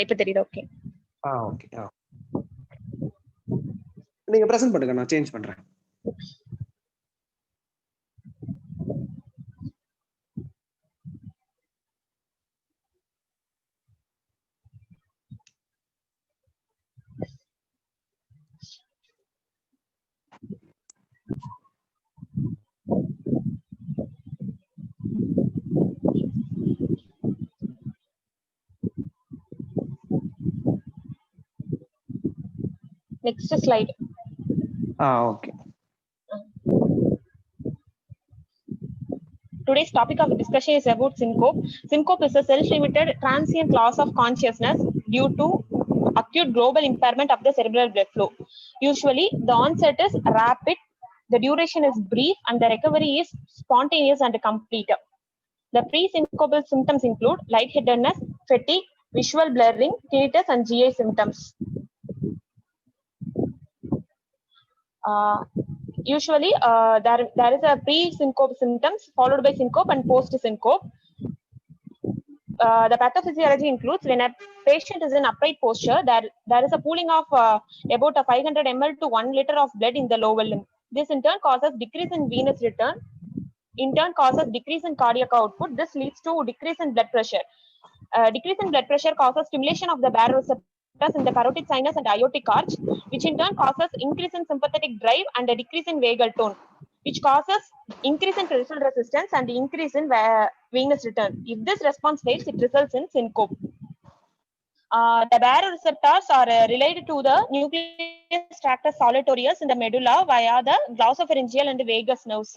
இப்ப தெரியுது. Okay. Okay. நீங்க பிரசன்ட் பண்ணுங்க, நான் சேஞ்ச் பண்றேன். Next slide. Okay. Today's topic of discussion is about syncope. Syncope is a self-limited transient loss of consciousness due to acute global impairment of the cerebral blood flow. Usually, the onset is rapid, the duration is brief, and the recovery is spontaneous and complete. The pre-syncopal symptoms include lightheadedness, fatigue, visual blurring, tinnitus, and GI symptoms. Usually, there is a pre-syncope symptoms followed by syncope and post-syncope. The pathophysiology includes when a patient is in upright posture, there is a pooling of about 500 ml to 1 liter of blood in the lower limb. This in turn causes decrease in venous return, in turn causes decrease in cardiac output. This leads to decrease in blood pressure. Decrease in blood pressure causes stimulation of the baroreceptors in the carotid sinus and aortic arch, which in turn causes increase in sympathetic drive and a decrease in vagal tone, which causes increase in peripheral resistance and increase in venous return. If this response fails, it results in syncope. The baroreceptors are related to the nucleus tractus solitarius in the medulla via the glossopharyngeal and vagus nerves.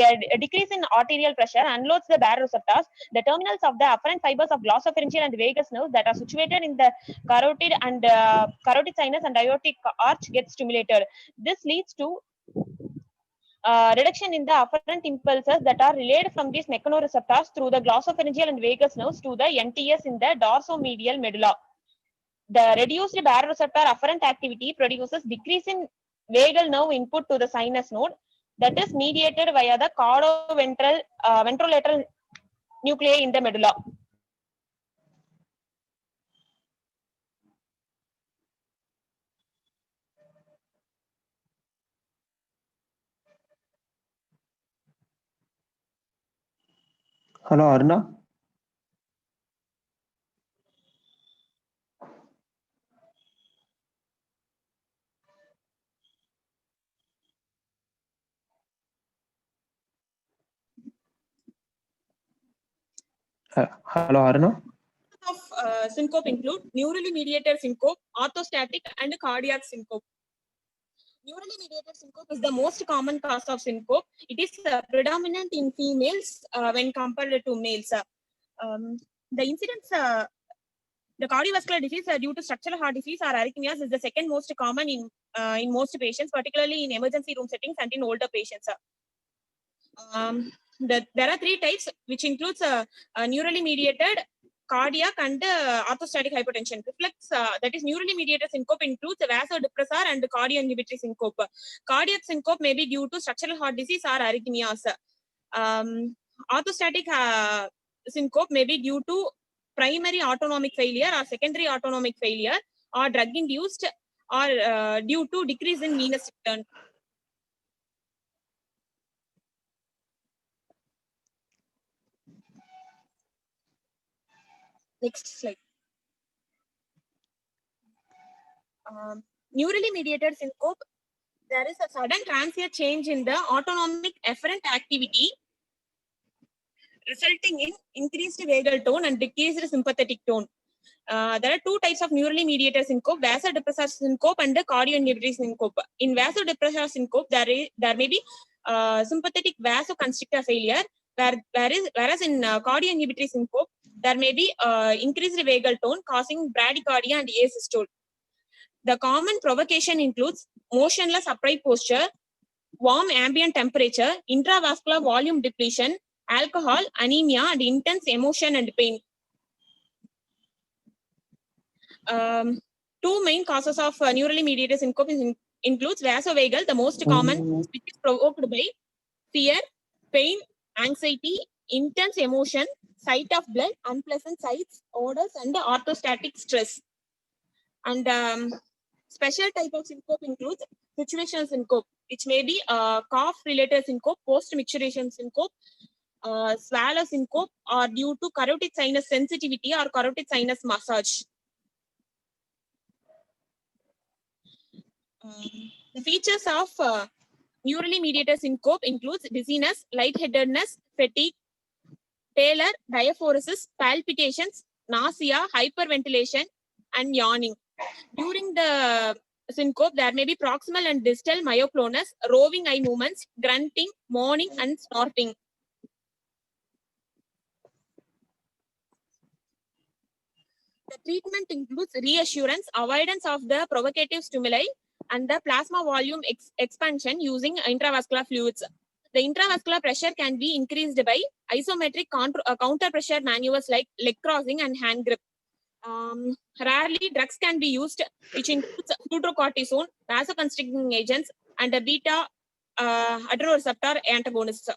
A decrease in arterial pressure unloads the baroreceptors. The terminals of the afferent fibers of glossopharyngeal and vagus nerves that are situated in the carotid and carotid sinus and aortic arch get stimulated. This leads to reduction in the afferent impulses that are relayed from these mechanoreceptors through the glossopharyngeal and vagus nerves to the NTS in the dorsomedial medulla. The reduced baroreceptor afferent activity produces decrease in vagal nerve input to the sinus node that is mediated via the caudo-ventral ventrolateral nuclei in the medulla. Hello, Arna. Hello, Arna. Of syncope include neurally mediated syncope, orthostatic, and cardiac syncope. Neurally mediated syncope is the most common cause of syncope. It is predominant in females when compared to males. The incidence, the cardiovascular disease due to structural heart disease or arrhythmias is the second most common in most patients, particularly in emergency room settings and in older patients. There are three types, which includes neurally mediated, cardiac, and orthostatic hypotension. Reflex, that is neurally mediated syncope, includes vasodepressor and cardioinhibitory syncope. Cardiac syncope may be due to structural heart disease or arrhythmias. Orthostatic syncope may be due to primary autonomic failure or secondary autonomic failure or drug induced or due to decrease in venous return. Next slide. Neurally mediated syncope, there is a sudden transient change in the autonomic efferent activity resulting in increased vagal tone and decreased sympathetic tone. There are two types of neurally mediated syncope, vasodepressor syncope and cardioinhibitory syncope. In vasodepressor syncope, there may be sympathetic vasoconstrictor failure, whereas in cardioinhibitory syncope, there may be increased vagal tone causing bradycardia and asystole. The common provocation includes motionless upright posture, warm ambient temperature, intravascular volume depletion, alcohol, anemia, and intense emotion and pain. Two main causes of neurally mediated syncope includes vasovagal, the most common, which is provoked by fear, pain, anxiety, intense emotion, sight of blood, unpleasant sights, odors, and orthostatic stress. And special type of syncope includes situational syncope, which may be cough-related syncope, post-micturition syncope, swallow syncope, or due to carotid sinus sensitivity or carotid sinus massage. The features of neurally mediated syncope includes dizziness, lightheadedness, fatigue, pallor, diaphoresis, palpitations, nausea, hyperventilation, and yawning. During the syncope, there may be proximal and distal myoclonus, roving eye movements, grunting, moaning, and snorting. The treatment includes reassurance, avoidance of the provocative stimuli, and the plasma volume expansion using intravascular fluids. The intravascular pressure can be increased by isometric counter pressure maneuvers like leg crossing and hand grip. Rarely, drugs can be used, which includes fludrocortisone, vasoconstricting agents, and a beta adrenoreceptor antagonists.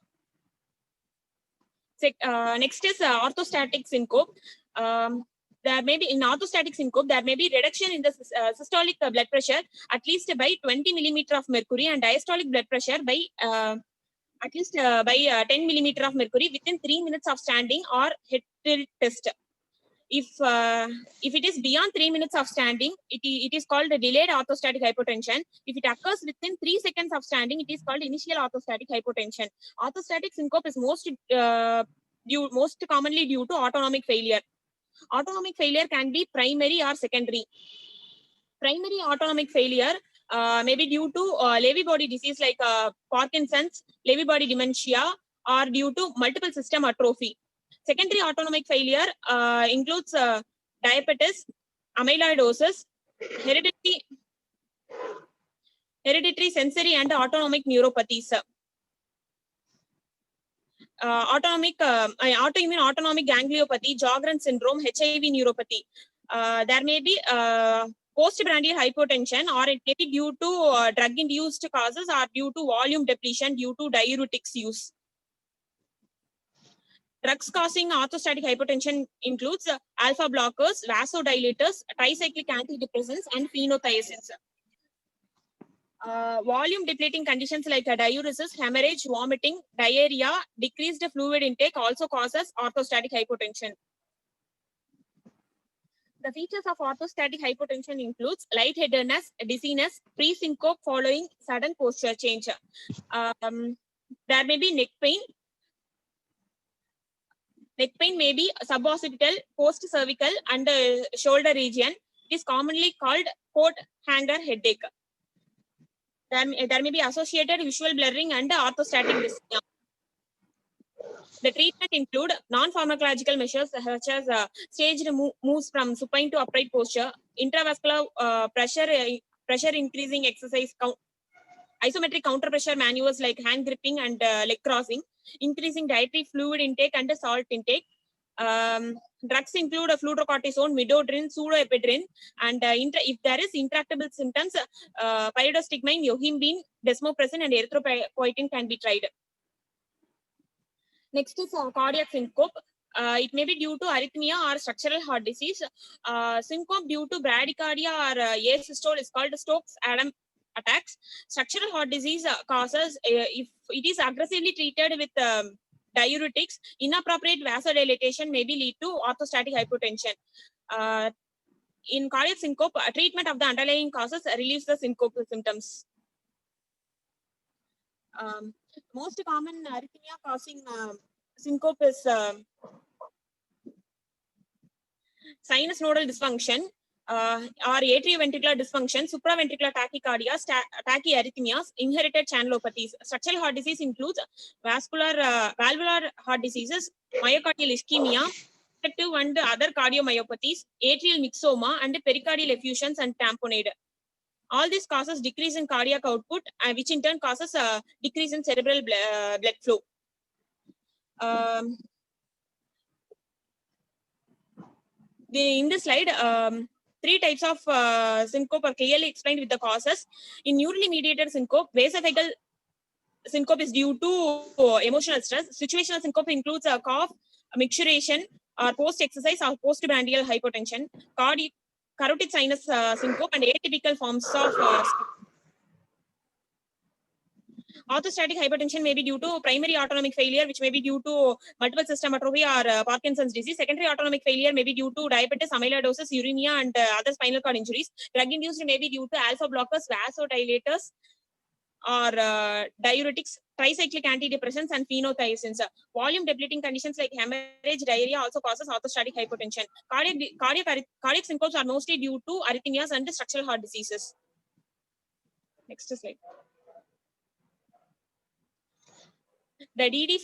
Next is orthostatic syncope. There may be in orthostatic syncope, there may be reduction in the systolic blood pressure at least by 20 millimeter of mercury and diastolic blood pressure by at least by 10 millimeter of mercury within 3 minutes of standing or head tilt test. If it is beyond 3 minutes of standing, it is called a delayed orthostatic hypotension. If it occurs within 3 seconds of standing, it is called initial orthostatic hypotension. Orthostatic syncope is most commonly due to autonomic failure. Autonomic failure can be primary or secondary. Primary autonomic failure may be due to Lewy body disease like Parkinson's, Lewy body dementia, or due to multiple system atrophy. Secondary autonomic failure includes diabetes, amyloidosis, hereditary sensory and autonomic neuropathies. Autoimmune autonomic gangliopathy, Sjogren's syndrome, HIV neuropathy. There may be postprandial hypotension, or it may be due to drug-induced causes or due to volume depletion due to diuretics use. Drugs causing orthostatic hypotension includes alpha blockers, vasodilators, tricyclic antidepressants, and phenothiazines. Volume depleting conditions like diuresis, hemorrhage, vomiting, diarrhea, decreased fluid intake also causes orthostatic hypotension. The features of orthostatic hypotension includes lightheadedness, dizziness, pre-syncope following sudden posture change. There may be neck pain. Neck pain may be suboccipital, post-cervical, and shoulder region. It is commonly called coat hanger headache. There may be associated visual blurring and orthostatic dyspnea. The treatment include non-pharmacological measures such as staged moves from supine to upright posture, intravascular pressure increasing exercise, isometric counter pressure maneuvers like hand gripping and leg crossing, increasing dietary fluid intake and salt intake. Drugs include fludrocortisone, midodrine, pseudoephedrine, and if there is intractable symptoms, pyridostigmine, yohimbine, desmopressin, and erythropoietin can be tried. Next is cardiac syncope. It may be due to arrhythmia or structural heart disease. Syncope due to bradycardia or asystole is called Stokes-Adam attacks. Structural heart disease causes, if it is aggressively treated with diuretics, inappropriate vasodilatation may be lead to orthostatic hypotension. In cardiac syncope, treatment of the underlying causes relieves the syncope symptoms. Most common arrhythmia causing syncope is sinus nodal dysfunction or atrioventricular dysfunction, supraventricular tachycardia, tachyarrhythmias, inherited channelopathies. Structural heart disease includes valvular heart diseases, myocardial ischemia, obstructive and other cardiomyopathies, atrial myxoma, and pericardial effusions and tamponade. All this causes decrease in cardiac output, which in turn causes a decrease in cerebral blood flow. In this slide, 3 types of syncope are clearly explained with the causes. In neurally mediated syncope, vasovagal syncope is due to emotional stress. Situational syncope includes a cough, micturition, or post-exercise or postprandial hypotension, carotid sinus syncope, and atypical forms of orthostatic hypertension may be due to primary autonomic failure, which may be due to multiple system atrophy or Parkinson's disease. Secondary autonomic failure may be due to diabetes, amyloidosis, uremia, and other spinal cord injuries. Drug-induced may be due to alpha blockers, vasodilators, or diuretics, tricyclic antidepressants, and phenothiazines. Volume depleting conditions like hemorrhage, diarrhea also causes orthostatic hypotension. Cardiac syncopes are mostly due to arrhythmias and structural heart diseases. Next slide. The DD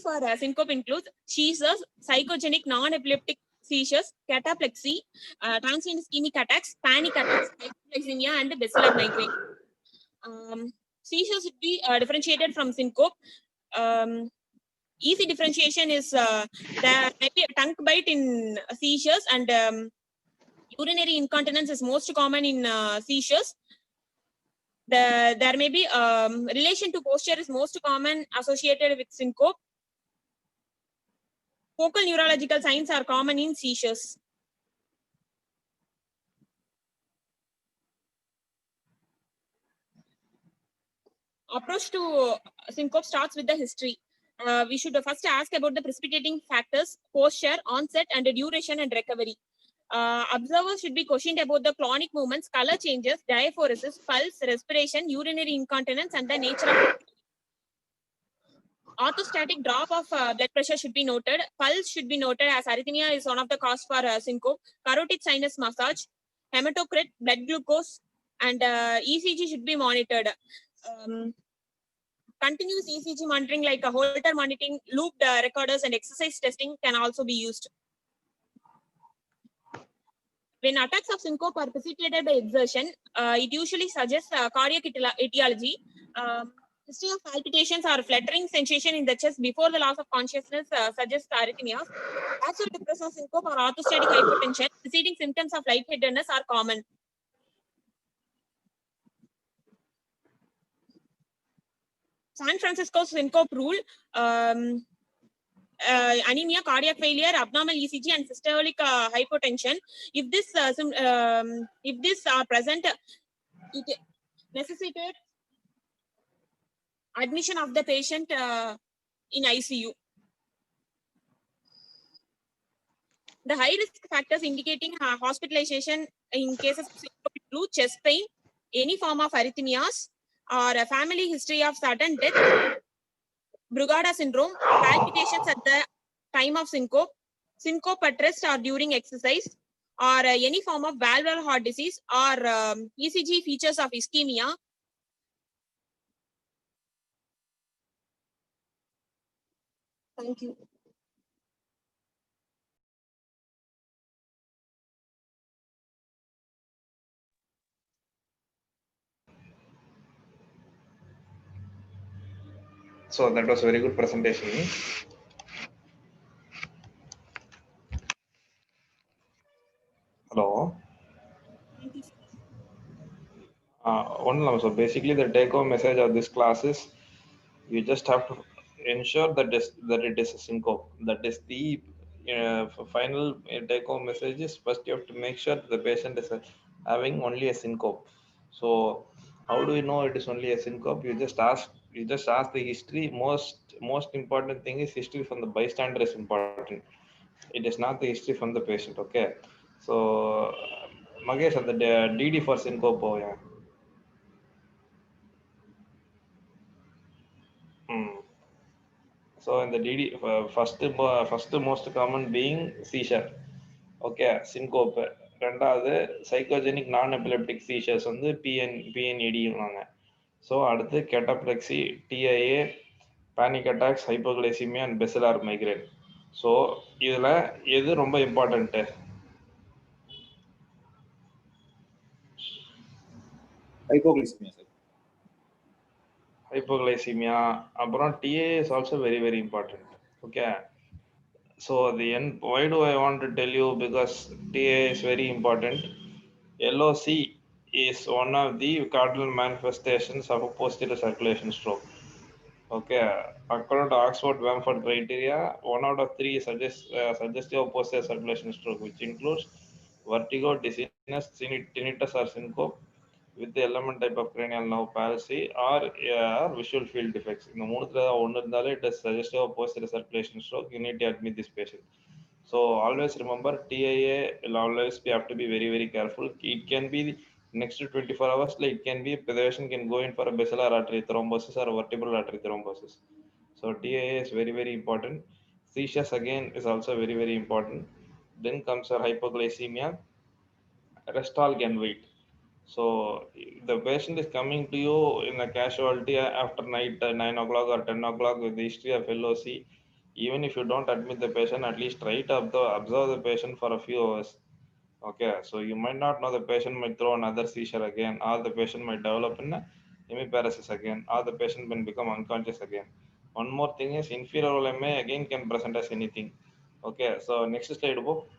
for syncope includes seizures, psychogenic non-epileptic seizures, cataplexy, transient ischemic attacks, panic attacks, hypoglycemia, and basilar migraine. Seizures should be differentiated from syncope. Easy differentiation is there may be a tongue bite in seizures, and urinary incontinence is most common in seizures. There may be relation to posture is most common associated with syncope. Focal neurological signs are common in seizures. Approach to syncope starts with the history. We should first ask about the precipitating factors, posture, onset, and duration and recovery. Observers should be questioned about the clonic movements, color changes, diaphoresis, pulse, respiration, urinary incontinence, and the nature of orthostatic drop of blood pressure should be noted. Pulse should be noted as arrhythmia is one of the cause for syncope. Carotid sinus massage, hematocrit, blood glucose, and ECG should be monitored. Continuous ECG monitoring like a Holter monitoring, looped recorders, and exercise testing can also be used. When attacks of syncope are precipitated by exertion, it usually suggests cardiac etiology. History of palpitations or fluttering sensation in the chest before the loss of consciousness suggests arrhythmias. Vasodepressor syncope or orthostatic hypotension, preceding symptoms of lightheadedness are common. San Francisco syncope rule. Anemia, cardiac failure, abnormal ECG, and systolic hypotension. If this are present, it necessitates admission of the patient in ICU. The high risk factors indicating hospitalization in cases of syncope include chest pain, any form of arrhythmias, or a family history of sudden death, Brugada syndrome, palpitations at the time of syncope, syncope at rest or during exercise, or any form of valvular heart disease, or ECG features of ischemia. Thank you. So that was a very good presentation. Hello. So basically the take home message of this class is you just have to ensure that it is a syncope. That is the final take home message is first you have to make sure the patient is having only a syncope. So how do you know it is only a syncope? You just ask the history. Most important thing is history from the bystander is important. It is not the history from the patient. Okay. So Magesh, the DD for syncope. Yeah. So in the DD, first most common being seizure. Okay, syncope. ரெண்டாவது psychogenic non-epileptic seizures வந்து PNED. So அடுத்து cataplexy, TIA, panic attacks, hypoglycemia and basilar migraine. So இதில் எது ரொம்ப important? Hypoglycemia. அப்புறம் TIA is also very very important. Okay. So the end, why do I want to tell you? Because TA is very important. LOC is one of the cardinal manifestations of a posterior circulation stroke. Okay, according to Oxford Bamford criteria, 1 out of 3 suggestive posterior circulation stroke, which includes vertigo, dizziness, tinnitus, or syncope with the element type of cranial nerve palsy or visual field defects. In the mood, it is suggestive of posterior circulation stroke. You need to admit this patient. So always remember, TIA will always have to be very, very careful. It can be next to 24 hours, like it can be, the patient can go in for a basilar artery thrombosis or vertebral artery thrombosis. So TIA is very, very important. Seizures again is also very, very important. Then comes our hypoglycemia. Rest all can wait. So the patient is coming to you in a casualty after night 9 o'clock or 10 o'clock with the history of LOC. Even if you don't admit the patient, at least try to observe the patient for a few hours. Okay, so you might not know, the patient might throw another seizure again, or the patient might develop in a hemiparesis again, or the patient can become unconscious again. One more thing is inferior LMA again can present as anything. Okay, so next slide, book.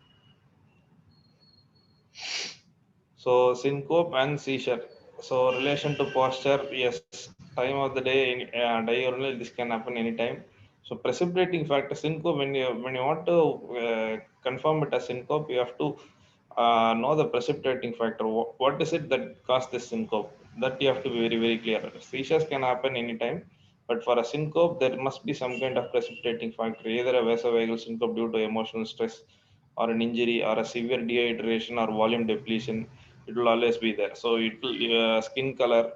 So syncope and seizure. So relation to posture, yes, time of the day, diurnal, this can happen anytime. So precipitating factor syncope, when you want to confirm it as syncope, you have to know the precipitating factor. What is it that caused this syncope? That you have to be very, very clear. Seizures can happen anytime, but for a syncope, there must be some kind of precipitating factor, either a vasovagal syncope due to emotional stress, or an injury, or a severe dehydration or volume depletion. It will always be there. So it will, skin color,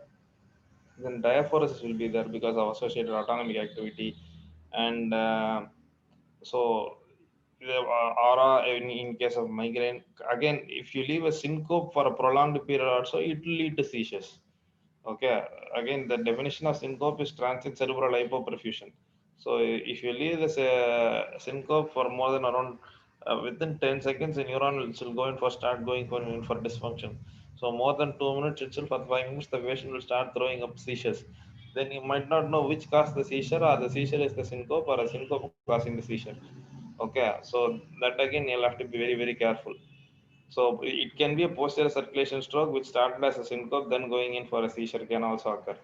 then diaphoresis will be there because of associated autonomic activity. And so the aura in case of migraine, again, if you leave a syncope for a prolonged period also, it will lead to seizures. Okay, again, the definition of syncope is transient cerebral hypoperfusion. So if you leave this syncope for more than around within 10 seconds, the neuron will go in for dysfunction. So more than 2 minutes itself, for 5 minutes, the patient will start throwing up seizures. Then you might not know which caused the seizure, or the seizure is the syncope, or a syncope causing the seizure. Okay, so that again you'll have to be very, very careful. So it can be a posterior circulation stroke which started as a syncope, then going in for a seizure can also occur.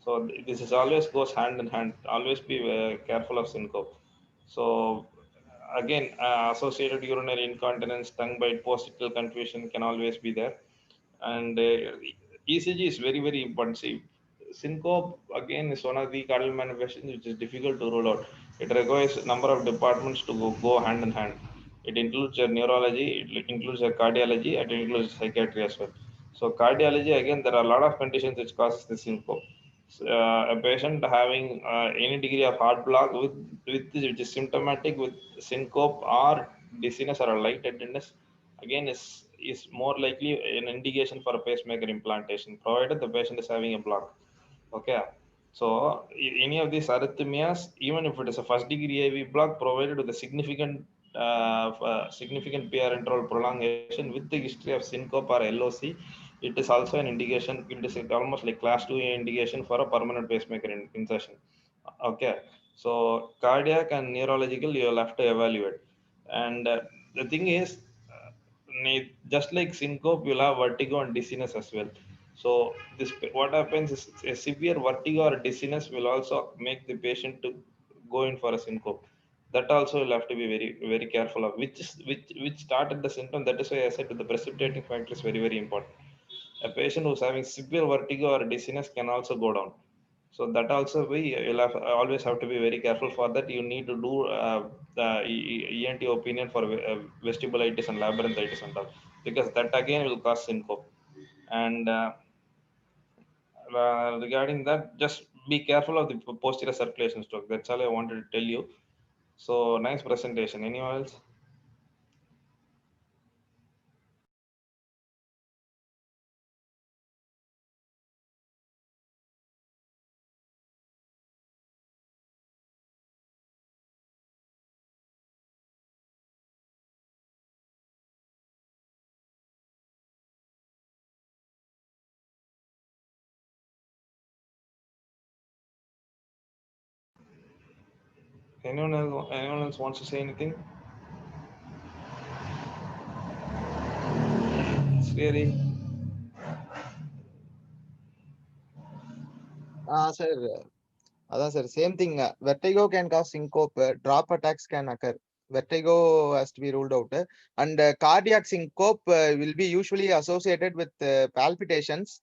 So this is always goes hand in hand. Always be careful of syncope. So again, associated urinary incontinence, tongue bite, post-ictal confusion can always be there. And ECG is very, very important. See, syncope again is one of the cardinal manifestations which is difficult to rule out. It requires a number of departments to go hand in hand. It includes your neurology, it includes your cardiology, and it includes psychiatry as well. So cardiology, again, there are a lot of conditions which causes the syncope. A patient having any degree of heart block with which is symptomatic with syncope or dizziness or a light attendance, again is more likely an indication for a pacemaker implantation, provided the patient is having a block. Okay, so any of these arrhythmias, even if it is a first degree AV block, provided with a significant PR interval prolongation with the history of syncope or LOC, it is also an indication. It is almost like class 2 indication for a permanent pacemaker insertion. Okay, so cardiac and neurological you will have to evaluate. And the thing is, just like syncope, you'll have vertigo and dizziness as well. So this, what happens is a severe vertigo or dizziness will also make the patient to go in for a syncope. That also will have to be very, very careful of which started the symptom. That is why I said the precipitating factor is very, very important. A patient who's having severe vertigo or dizziness can also go down. So that also you'll always have to be very careful. For that, you need to do the ENT opinion for vestibulitis and labyrinthitis and all, because that again will cause syncope. And regarding that, just be careful of the posterior circulation stroke. That's all I wanted to tell you. So nice presentation. Anyone else? Anyone else wants to say anything? Sriri? Sir, Adan sir, same thing. Vertigo can cause syncope. Drop attacks can occur. Vertigo has to be ruled out. And cardiac syncope will be usually associated with palpitations.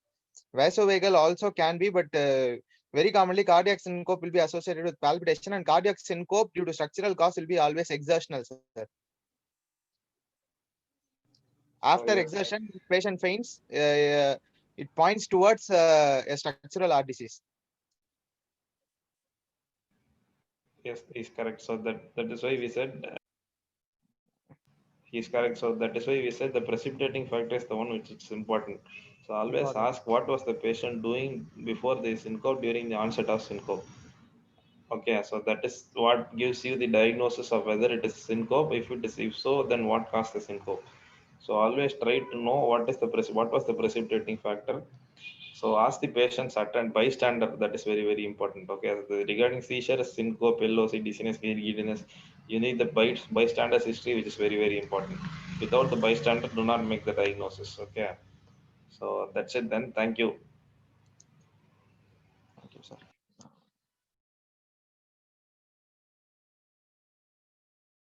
Vasovagal also can be, but very commonly cardiac syncope will be associated with palpitation, and cardiac syncope due to structural cause will be always exertional, sir. After yes. exertion, patient faints. It points towards a structural heart disease. Yes, he's correct. So that is why we said he's correct. So that is why we said the precipitating factor is the one which is important. So always Got it. ask what was the patient doing before the syncope during the onset of syncope. Okay, so that is what gives you the diagnosis of whether it is syncope. If so, then what caused the syncope. So always try to know what was the precipitating factor. So ask the patients attend bystander. That is very very important. Okay, regarding seizure, syncope, LOC, dizziness, giddiness, you need the bystander's history, which is very very important. Without the bystander, do not make the diagnosis. Okay, so that's it. Then thank you. Thank you, sir.